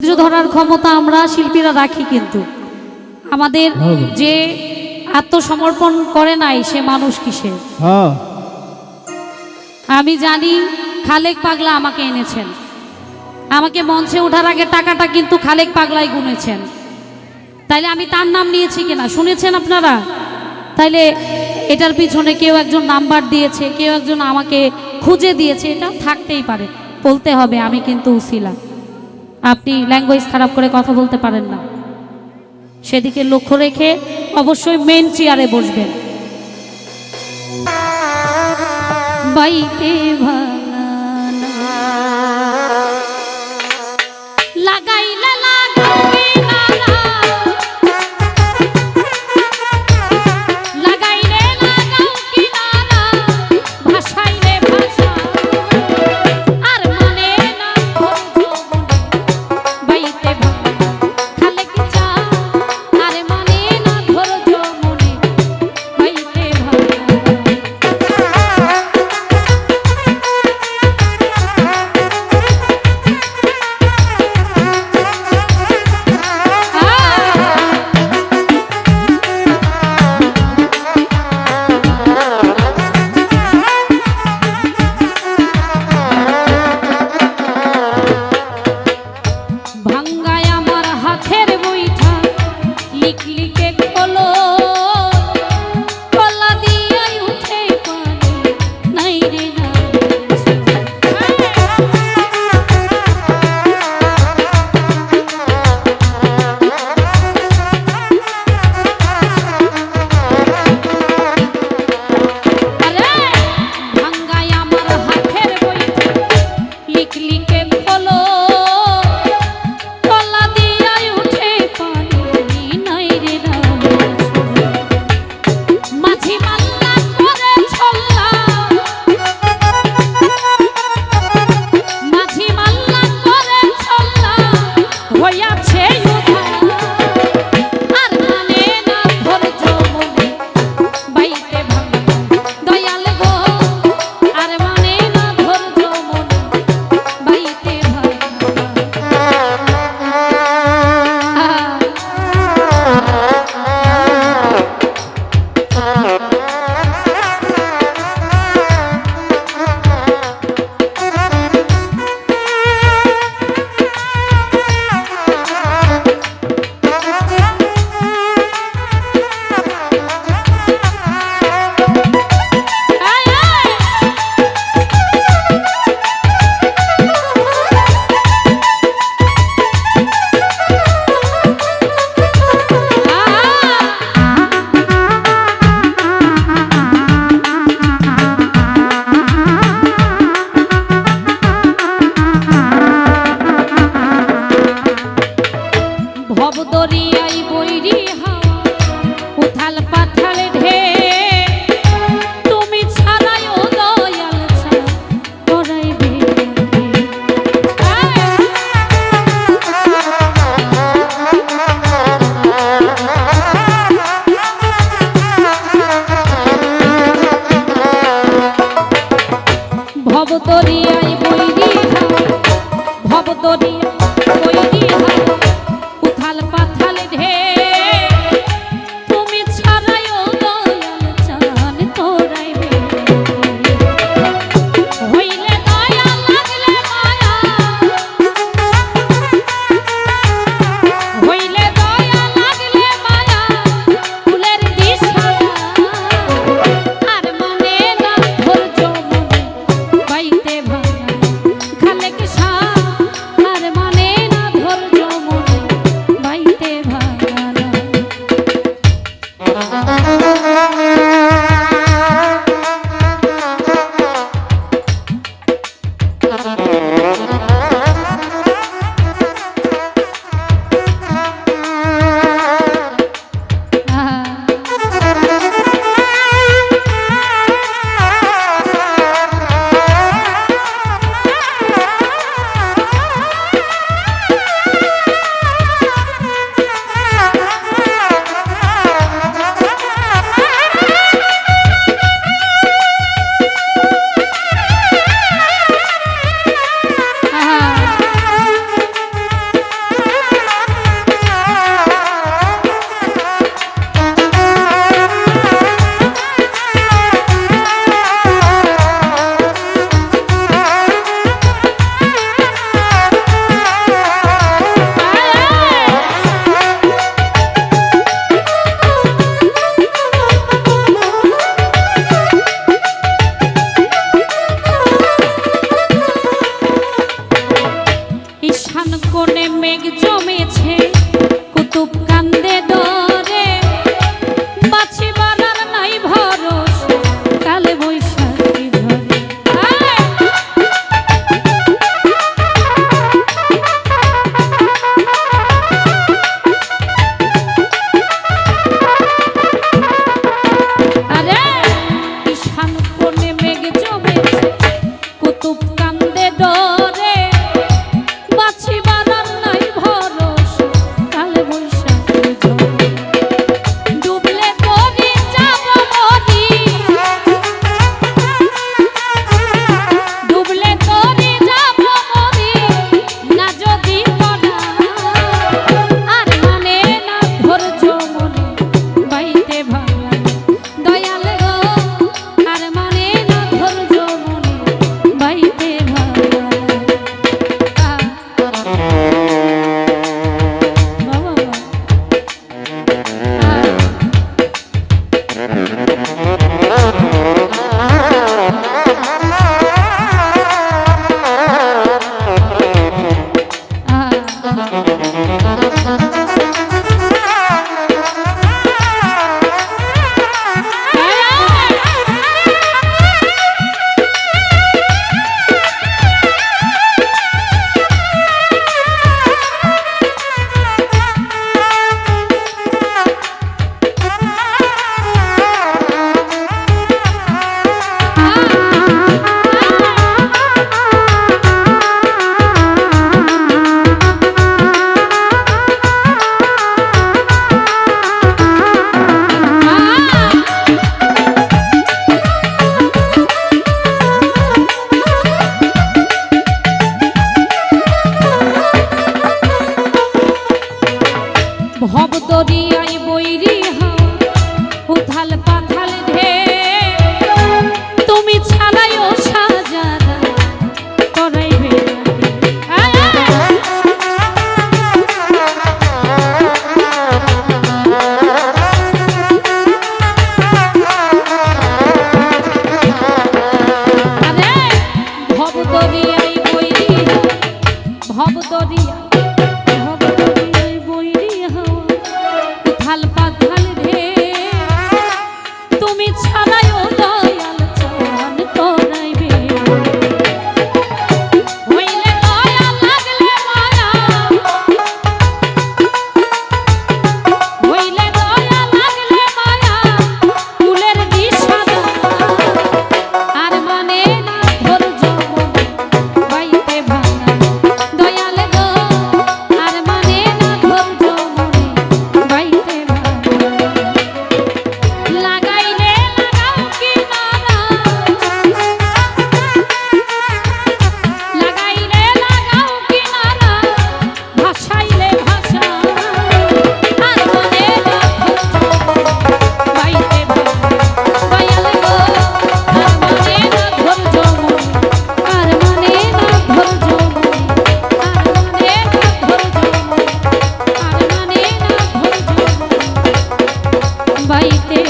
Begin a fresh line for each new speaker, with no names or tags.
ধৈর্য ধরার ক্ষমতা আমরা শিল্পীরা রাখি, কিন্তু আমাদের যে আত্মসমর্পণ করে নাই সে মানুষ কিসের। আমি জানি খালেক পাগলা আমাকে এনেছেন, আমাকে মঞ্চে ওঠার আগে টাকাটা কিন্তু খালেক পাগলাই গুনেছেন। তাইলে আমি তার নাম নিয়েছি কিনা শুনেছেন আপনারা? তাইলে এটার পিছনে কেউ একজন নাম্বার দিয়েছে, কেউ একজন আমাকে খুঁজে দিয়েছে, এটা থাকতেই পারে। বলতে হবে আমি কিন্তু উসিলা। আপনি ল্যাঙ্গুয়েজ খারাপ করে কথা বলতে পারেন না, সেদিকে লক্ষ্য রেখে অবশ্যই মেন চেয়ারে বসবেন। বাইতে ভাঙা লাগাইলা লাগাবে মেঘ জমেছে কুতুব কান্দে ডরে বাছি বানার নাই ভরসা কালে বৈশাখী ঝরে আরে ঈশান কোণে মেঘ জমেছে কুতুব কান্দে ডরে বাছি বানার নাই ভরসা কালে বৈশাখী ঝরে ডুবলে তরি যাব মরি ডুবলে তরি যাব মরি না যদি পড়া আর মানে না ধৈর্য মনে বাইতে ভাঙা দয়াল গো আর মানে না ধৈর্য মনে বাইতে ভাঙা ভব দরিয়ায় বৈরি হাওয়া উথাল পাথাল ঢে তুমি ছাড়াইও সাজাদা করাইবে আরে ভব দরিয়ায় বৈরি ভব দরিয়া উথাল পাথাল ঢে তুমি ছাড়াইও দয়াল চান করাইবে হইলে দয়া লাগলে মায়া হইলে দয়া লাগলে মায়া ফুলের বিষাদা আর মানে না ধৈর্য মনে বাইতে ভাঙা দয়াল গো আর মানে না ধৈর্য মনে বাইতে ভাঙা লাগাইলে লাগাও কিনারা লাগাইলে লাগাও কিনারা ভাসাইলে ভাষা আর মানে না ধৈর্য বাইতে ভাঙা দয়াল গো আর মানে না ধৈর্য মনে আর মানে না ধৈর্য মনে আর মানে না ধৈর্য মনে আর মানে না ধৈর্য মনে বাইতে